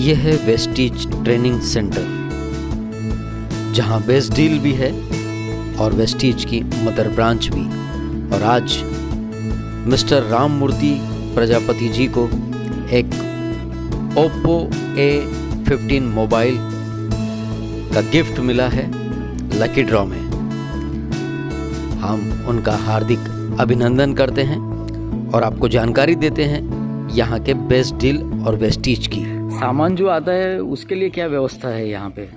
यह है Vestige training centre, जहां बेस्ट डील भी है और वेस्टीज की मदर ब्रांच भी। और आज मिस्टर राम मूर्ति प्रजापति जी को एक ओप्पो A15 मोबाइल का गिफ्ट मिला है लकी ड्रॉ में। हम उनका हार्दिक अभिनंदन करते हैं और आपको जानकारी देते हैं यहाँ के बेस्ट डील और वेस्टीज की। सामान जो आता है उसके लिए क्या व्यवस्था है यहाँ पे?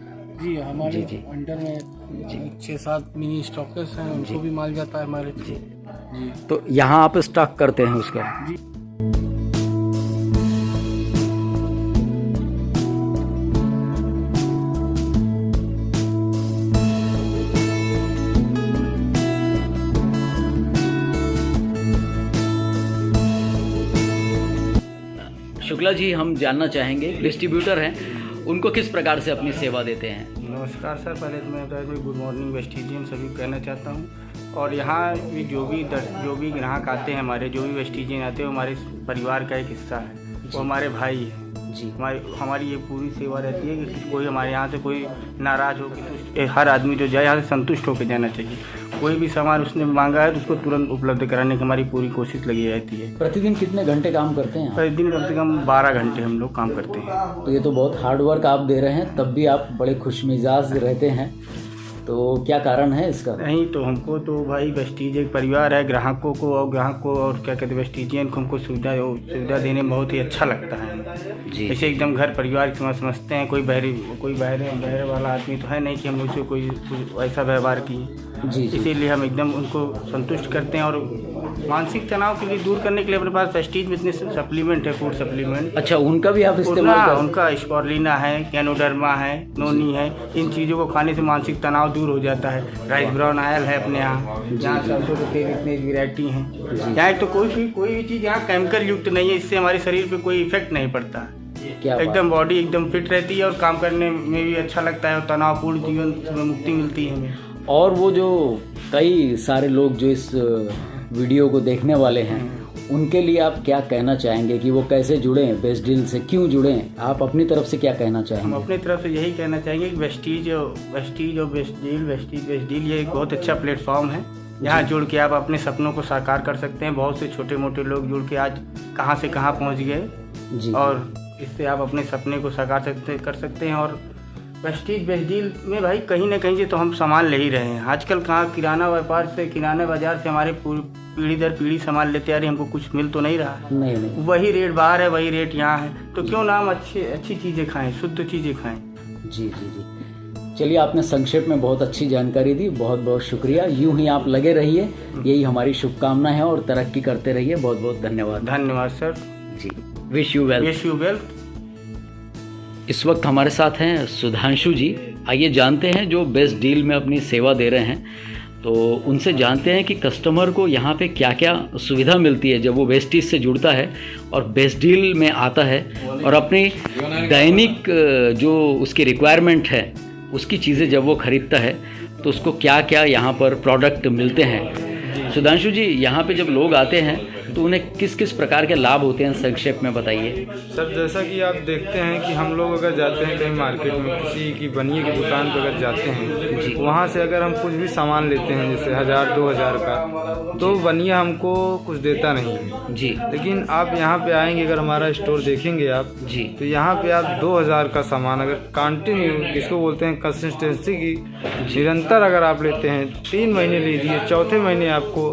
जी हमारे अंडर में 6-7 मिनी स्टॉकर्स हैं, उनको भी माल जाता है हमारे जी। तो यहाँ आप स्टॉक करते हैं उसका? जी। शुक्ला जी, हम जानना चाहेंगे, डिस्ट्रीब्यूटर हैं, उनको किस प्रकार से अपनी सेवा देते हैं? नमस्कार सर, पहले तो मैं गुड मॉर्निंग वेस्टीजियन सभी कहना चाहता हूँ। और यहाँ भी जो भी ग्राहक आते हैं, हमारे जो भी वेस्टीजियन आते हैं, वो हमारे परिवार का एक हिस्सा है, वो हमारे भाई हैं जी। हमारी ये पूरी सेवा रहती है कि कोई हमारे यहाँ से कोई नाराज़ हो कि हर आदमी जो जाए यहाँ से संतुष्ट होकर जाना चाहिए। कोई भी सामान उसने मांगा है तो उसको तुरंत उपलब्ध कराने की हमारी पूरी कोशिश लगी रहती है। प्रतिदिन कितने घंटे काम करते हैं? प्रतिदिन कम से कम 12 घंटे हम लोग काम करते हैं। तो ये तो बहुत हार्ड वर्क आप दे रहे हैं, तब भी आप बड़े खुशमिजाज रहते हैं, तो क्या कारण है इसका? नहीं तो हमको तो भाई वेस्टीज एक परिवार है, ग्राहकों को और क्या कहते हैं वेस्टीजियन को हमको सुविधा देने में बहुत ही अच्छा लगता है जी। जैसे एकदम घर परिवार की समझते हैं, कोई बहरे वाला आदमी तो है नहीं कि हम उससे कोई ऐसा व्यवहार किए जी। इसीलिए हम एकदम उनको संतुष्ट करते हैं। और मानसिक तनाव के लिए दूर करने के लिए अपने पास वेस्टीज में इतने सप्लीमेंट है, फूड सप्लीमेंट। अच्छा, उनका भी आप इस्तेमाल करते हैं? उनका स्पॉर्लिना है, कैनोडर्मा है, नोनी है, इन चीज़ों को खाने से मानसिक तनाव दूर हो जाता है। राइस ब्राउन ऑयल है अपने यहाँ सरसों के तेल, इतनी वैरायटी हैं यहाँ। तो कोई भी चीज़ यहाँ केमिकल युक्त नहीं है, इससे हमारे शरीर पे कोई इफेक्ट नहीं पड़ता। एकदम बॉडी एकदम फिट रहती है और काम करने में भी अच्छा लगता है और तनावपूर्ण जीवन में मुक्ति मिलती है हमें। और वो जो कई सारे लोग जो इस वीडियो को देखने वाले हैं, उनके लिए आप क्या कहना चाहेंगे कि वो कैसे जुड़े हैं बेस्ट डील से, क्यों जुड़े हैं? आप अपनी तरफ से क्या कहना चाहेंगे? हम अपनी तरफ से यही कहना चाहेंगे कि वेस्टीज और बेस्ट डील ये एक बहुत अच्छा प्लेटफॉर्म है। यहाँ जुड़ के आप अपने सपनों को साकार कर सकते हैं। बहुत से छोटे मोटे लोग जुड़ के आज कहाँ से कहाँ पहुँच गए जी। और इससे आप अपने सपने को साकार कर सकते हैं। और बेस्ट डील में भाई कहीं ना कहीं से तो हम सामान ले ही रहे हैं। आजकल कहाँ किराना बाजार से हमारे पीढ़ी दर पीढ़ी सामान लेते आ रहे, हमको कुछ मिल तो नहीं रहा है। नहीं। वही रेट बाहर है, वही रेट यहाँ है, तो क्यों ना हम अच्छी चीज़ें खाएं, शुद्ध चीज़ें खाएं। जी। चलिए, आपने संक्षेप में बहुत अच्छी जानकारी दी, बहुत बहुत शुक्रिया। यूं ही आप लगे रहिए, यही हमारी शुभकामना है, और तरक्की करते रहिए। बहुत बहुत धन्यवाद। धन्यवाद सर जी। Wish you well. इस वक्त हमारे साथ हैं सुधांशु जी। आइए जानते हैं, जो बेस्ट डील में अपनी सेवा दे रहे हैं, तो उनसे जानते हैं कि कस्टमर को यहाँ पे क्या क्या सुविधा मिलती है जब वो वेस्टीज से जुड़ता है और बेस्ट डील में आता है, और अपनी दैनिक जो उसकी रिक्वायरमेंट है उसकी चीज़ें जब वो ख़रीदता है तो उसको क्या क्या यहाँ पर प्रोडक्ट मिलते हैं। सुधांशु जी, यहाँ पे जब लोग आते हैं तो उन्हें किस किस प्रकार के लाभ होते हैं, संक्षेप में बताइए। सर, जैसा कि आप देखते हैं कि हम लोग अगर जाते हैं कहीं मार्केट में, किसी की बनिए की दुकान पर अगर जाते हैं, वहाँ से अगर हम कुछ भी सामान लेते हैं जैसे 1000-2000 का, तो बनिया हमको कुछ देता नहीं है जी। लेकिन आप यहाँ पे आएंगे, अगर हमारा स्टोर देखेंगे आप जी, तो यहाँ पे आप 2000 का सामान अगर कंटिन्यू, जिसको बोलते हैं कंसिस्टेंसी की, निरंतर अगर आप लेते हैं, 3 महीने लीजिए, चौथे महीने आपको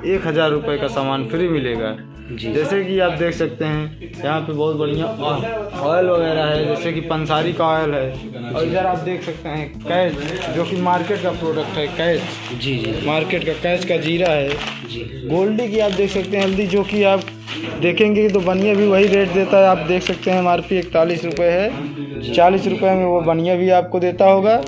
1000 रुपये का सामान फ्री मिलेगा जी। जैसे कि आप देख सकते हैं यहाँ पे बहुत बढ़िया ऑयल वगैरह है, जैसे कि पंसारी का ऑयल है। और इधर आप देख सकते हैं कैच, जो कि मार्केट का प्रोडक्ट है, कैच जी। मार्केट का कैच का जीरा है जी। गोल्डी की आप देख सकते हैं हल्दी, जो कि आप देखेंगे तो बनिया भी वही रेट देता है। आप देख सकते हैं MRP 41 रुपये है, 40 रुपये में वो बनिया भी आपको देता होगा।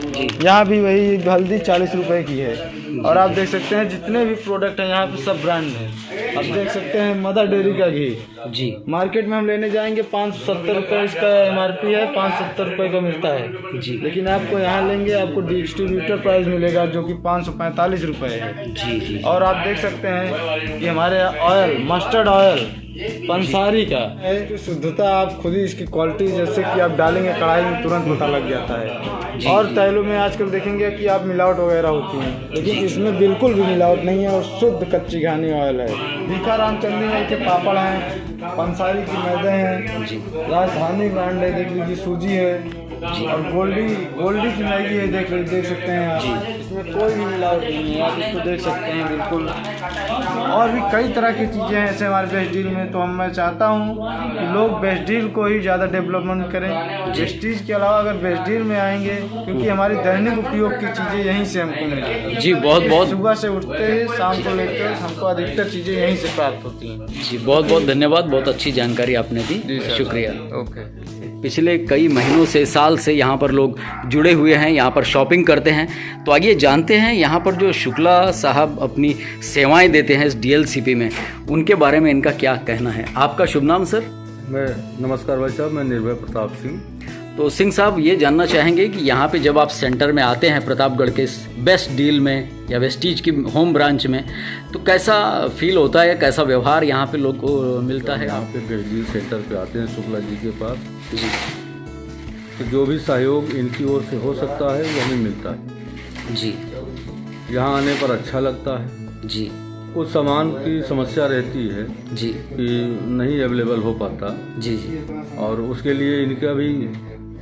यहाँ भी वही हल्दी 40 रुपये की है। और आप देख सकते हैं जितने भी प्रोडक्ट हैं यहाँ पे सब ब्रांड हैं। आप देख सकते हैं मदर डेयरी का घी जी, मार्केट में हम लेने जाएंगे 570 रुपये इसका MRP है, 570 रुपये का मिलता है जी। लेकिन आपको यहाँ लेंगे, आपको डिस्ट्रीब्यूटर प्राइस मिलेगा जो कि 545 रुपये है जी। और आप देख सकते हैं कि हमारे ऑयल, मस्टर्ड ऑयल पंसारी का है कि शुद्धता आप खुद ही इसकी क्वालिटी जैसे कि आप डालेंगे कढ़ाई में तुरंत पता लग जाता है। और तेलों में आजकल देखेंगे कि आप मिलावट वगैरह होती है, लेकिन इसमें बिल्कुल भी मिलावट नहीं है और शुद्ध कच्ची घानी ऑयल है। भिखाराम चंदी मल के पापड़ हैं, पंसारी की मैदे हैं, राजधानी ब्रांड है, देख लीजिए सूजी है, और गोल्डी की मैगी है, देख सकते हैं आप। इसमें कोई भी मिलावट नहीं है, आप इसको देख सकते हैं बिल्कुल। और भी कई तरह की चीज़ें हैं ऐसे हमारे बेस्ट डील में। तो मैं चाहता हूँ कि लोग बेस्ट डील को ही ज़्यादा डेवलपमेंट करें। वेस्टीज के अलावा अगर बेस्ट डील में आएंगे, क्योंकि हमारी दैनिक उपयोग की चीज़ें यहीं से हमको मिलती हैं। जी बहुत बहुत सुबह से उठते हैं शाम को लेकर हमको अधिकतर चीज़ें यहीं से प्राप्त होती हैं। जी बहुत बहुत धन्यवाद, बहुत अच्छी जानकारी आपने दी, शुक्रिया। ओके। पिछले कई महीनों से, साल से यहाँ पर लोग जुड़े हुए हैं, यहाँ पर शॉपिंग करते हैं। तो आइए जानते हैं यहाँ पर जो शुक्ला साहब अपनी सेवाएं देते हैं इस DLCP में, उनके बारे में इनका क्या कहना है। आपका शुभ नाम सर? नमस्कार भाई साहब, मैं निर्भय प्रताप सिंह। तो सिंह साहब ये जानना चाहेंगे कि यहाँ पे जब आप सेंटर में आते हैं प्रतापगढ़ के इस बेस्ट डील में या वेस्टीज की होम ब्रांच में, तो कैसा फील होता है, कैसा व्यवहार यहाँ पे लोग को मिलता है? यहाँ पे बेस्ट डील सेंटर पे आते हैं शुक्ला जी के पास जी, तो जो भी सहयोग इनकी ओर से हो सकता है वो हमें मिलता है जी, यहाँ आने पर अच्छा लगता है। जी, कुछ सामान की समस्या रहती है जी, कि नहीं अवेलेबल हो पाता, जी, जी, और उसके लिए इनका भी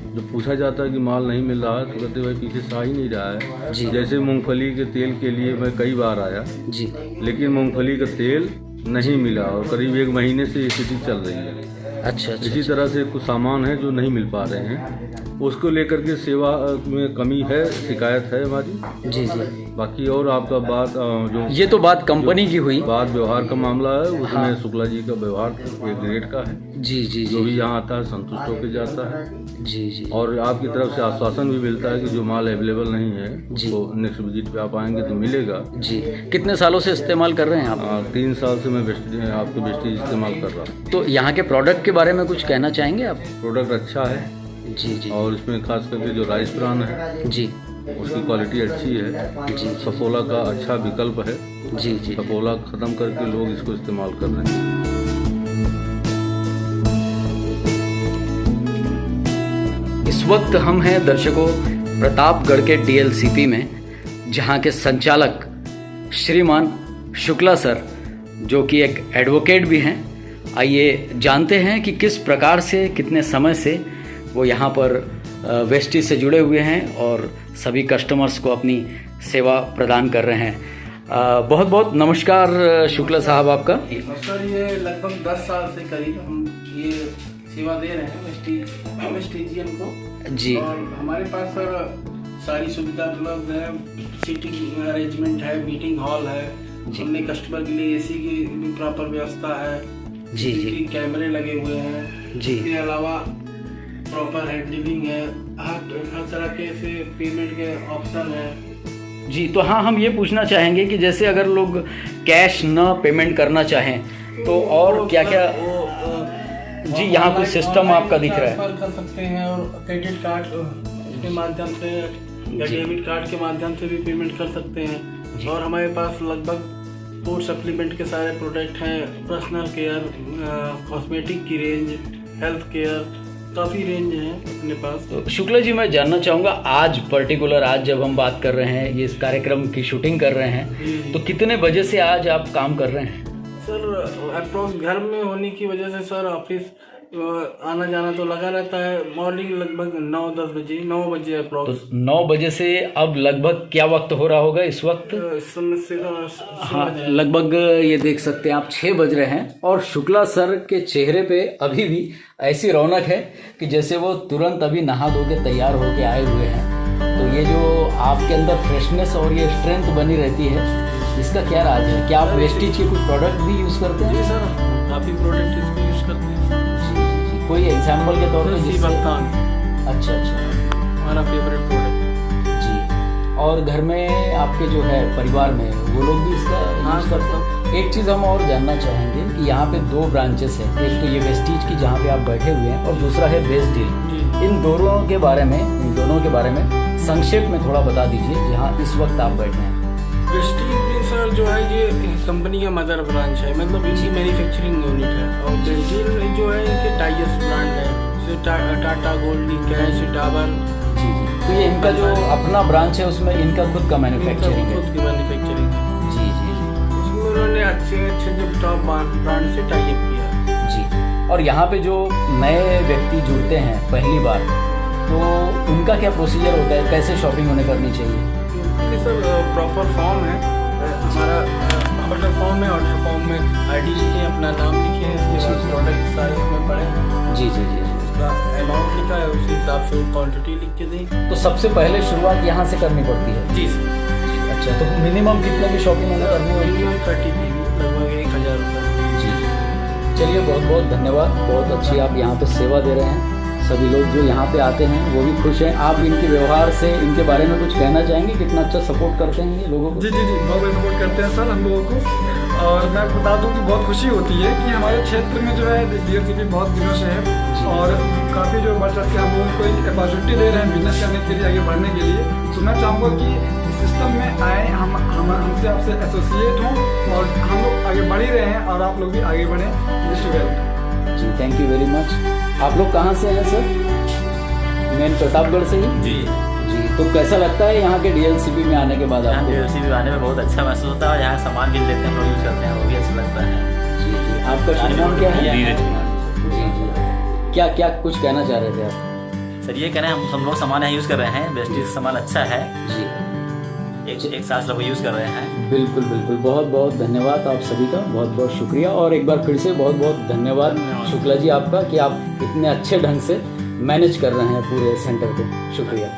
जो पूछा जाता है कि माल नहीं मिल रहा है, तो कहते भाई पीछे से आ ही नहीं रहा है। जी। जैसे मूंगफली के तेल के लिए मैं कई बार आया, जी, लेकिन मूंगफली का तेल नहीं मिला और करीब 1 महीने से स्थिति चल रही है। अच्छा, अच्छा, इसी तरह से कुछ सामान है जो नहीं मिल पा रहे हैं, उसको लेकर के सेवा में कमी है, शिकायत है हमारी। जी, जी। बाकी और आपका बात जो ये तो बात कंपनी की हुई। बात व्यवहार का मामला है, उसमें शुक्ला जी का व्यवहार एक ग्रेड का है। जी, जी, जो जी, भी यहाँ आता है संतुष्ट होकर जाता है, जी, जी, और आपकी तरफ से आश्वासन भी मिलता है कि जो माल अवेलेबल नहीं है जी। तो नेक्स्ट विजिट पे आप आएंगे तो मिलेगा। जी। कितने सालों से इस्तेमाल कर रहे हैं आप? 3 साल से मैं आपके वेस्टीज इस्तेमाल कर रहा हूँ। तो यहाँ के प्रोडक्ट के बारे में कुछ कहना चाहेंगे आप? प्रोडक्ट अच्छा है, जी, जी, और इसमें खास करके जो राइस ब्रान है जी, उसकी क्वालिटी अच्छी है। जी। सफोला का अच्छा विकल्प है। जी, जी, सफोला खत्म करके लोग इसको इस्तेमाल कर रहे हैं। इस वक्त हम हैं दर्शकों प्रतापगढ़ के DLCP में, जहाँ के संचालक श्रीमान शुक्ला सर, जो कि एक एडवोकेट भी हैं। आइए जानते हैं कि किस प्रकार से, कितने समय से वो यहाँ पर वेस्टीज से जुड़े हुए हैं और सभी कस्टमर्स को अपनी सेवा प्रदान कर रहे हैं। बहुत बहुत नमस्कार शुक्ला साहब आपका। सर ये लगभग 10 साल से करीब हम ये सेवा दे रहे हैं वेस्टीजियन को जी। और हमारे पास सर सारी सुविधा उपलब्ध है, सीटिंग अरेंजमेंट है, मीटिंग हॉल है, हमने कस्टमर के लिए AC की भी प्रॉपर व्यवस्था है, जी, जी, कैमरे लगे हुए हैं जी। इसके अलावा प्रॉपर हैंडलिंग है, हर तरह के से पेमेंट के ऑप्शन है। जी, तो हाँ, हम ये पूछना चाहेंगे कि जैसे अगर लोग कैश न पेमेंट करना चाहें तो और क्या क्या? जी, यहाँ कुछ सिस्टम आपका दिख रहा है। कर सकते हैं और क्रेडिट कार्ड के माध्यम से या डेबिट कार्ड के माध्यम से भी पेमेंट कर सकते हैं। और हमारे पास लगभग फूड सप्लीमेंट के सारे प्रोडक्ट हैं, पर्सनल केयर, कॉस्मेटिक की रेंज, हेल्थ केयर, काफ़ी रेंज है अपने पास। तो शुक्ला जी, मैं जानना चाहूँगा आज पर्टिकुलर, आज जब हम बात कर रहे हैं, ये इस कार्यक्रम की शूटिंग कर रहे हैं, तो कितने बजे से आज आप काम कर रहे हैं? सर अप्रोक्स घर में होने की वजह से सर ऑफिस आना जाना तो लगा रहता है। मॉर्निंग लगभग 9 बजे अप्रोक्स। तो 9 बजे से अब लगभग क्या वक्त हो रहा होगा इस वक्त? इस समय से हाँ, लगभग ये देख सकते हैं आप 6 बज रहे हैं और शुक्ला सर के चेहरे पे अभी भी ऐसी रौनक है कि जैसे वो तुरंत अभी नहा धो के तैयार होके आए हुए हैं। तो ये जो आपके अंदर फ्रेशनेस और ये स्ट्रेंथ बनी रहती है, इसका क्या राज है? क्या आप वेस्टीज के कुछ प्रोडक्ट भी यूज़ करते हैं? जी सर, काफ़ी प्रोडक्ट इसको यूज़ करते हैं। कोई एग्जाम्पल के तौर पे? अच्छा, अच्छा, हमारा फेवरेट प्रोडक्ट जी। और घर में आपके जो है परिवार में वो लोग भी इसका यूज़ करते हैं? एक चीज़ हम और जानना चाहेंगे कि यहाँ पे 2 ब्रांचेस हैं, एक तो ये वेस्टीज की जहाँ पे आप बैठे हुए हैं और दूसरा है बेस्ट डील। इन दोनों के बारे में संक्षेप में थोड़ा बता दीजिए जहाँ इस वक्त आप बैठे हैं। वेस्टीज में सर जो है ये कंपनी का मदर ब्रांच है, मतलब इनकी मैन्युफैक्चरिंग यूनिट है। और बेस्टील जो है इनके टाइगर्स ब्रांड है, जैसे टाटा, गोल्डी, कैश, डाबर। जी जी। तो ये इनका जो अपना ब्रांच है उसमें इनका खुद का मैन्युफैक्चरिंग है। खुद की मैन्युफैक्चरिंग है। जी जी जी। उसमें उन्होंने अच्छे जो टॉप ब्रांड से टाई अप किया जी। और यहाँ पे जो नए व्यक्ति जुड़ते हैं पहली बार, तो उनका क्या प्रोसीजर होता है, कैसे शॉपिंग उन्हें करनी चाहिए? ये सर प्रॉपर फॉर्म है हमारा, ऑर्डर फॉर्म है। ऑर्डर फॉर्म में आईडी लिखें, अपना नाम लिखें, उसके बाद प्रोडक्ट सारे उसमें पड़े। जी जी जी। उसका अमाउंट लिखा है, उसी हिसाब से क्वान्टिटी लिख के दें। तो सबसे पहले शुरुआत यहाँ से करनी पड़ती है? जी सर। अच्छा, तो मिनिमम कितने की शॉपिंग उन्हें करनी होगी? मिनिमम 30 पीवी, लगभग 1000 रुपये। जी। चलिए, बहुत बहुत धन्यवाद। बहुत अच्छी आप यहाँ पे सेवा दे रहे हैं। सभी लोग जो यहाँ पे आते हैं वो भी खुश हैं। आप इनके व्यवहार से, इनके बारे में कुछ कहना चाहेंगे? कितना अच्छा सपोर्ट करते हैं ये लोगों को? जी जी जी, बहुत सपोर्ट करते हैं सर हम लोगों को। और मैं बता दूं कि बहुत खुशी होती है कि हमारे क्षेत्र में जो है DLCP बहुत दिनों से है और काफ़ी जो बढ़ चढ़ के हम लोगों को एक अपॉर्चुनिटी दे रहे हैं बिजनेस करने के लिए, आगे बढ़ने के लिए। तो मैं चाहूँगा कि सिस्टम में आए, हमसे आपसे एसोसिएट हों और हम लोग आगे बढ़ ही रहे हैं और आप लोग भी आगे बढ़ें। Wish you well. जी, थैंक यू वेरी मच। आप लोग कहाँ से हैं सर? मेन प्रतापगढ़ से ही? जी जी। तो कैसा लगता है यहाँ के DLCP में आने के बाद यहाँ आपको? DLCP आने में बहुत अच्छा महसूस होता है और यहाँ सामान भी लेते हैं, हम लोग यूज़ करते हैं, वो भी अच्छा लगता है। जी जी। आपका शुभ नाम क्या है? नीरज कुमार। जी जी। क्या क्या कुछ कहना चाह रहे थे आप? सर ये कह रहे हैं हम लोग सामान यहाँ यूज़ कर रहे हैं, बेस्टीज सामान अच्छा है। जी। एक साथ लोग यूज़ कर रहे हैं। बिल्कुल बिल्कुल। बहुत बहुत धन्यवाद आप सभी का, बहुत बहुत शुक्रिया। और एक बार फिर से बहुत बहुत धन्यवाद शुक्ला जी आपका कि आप इतने अच्छे ढंग से मैनेज कर रहे हैं पूरे सेंटर को। शुक्रिया।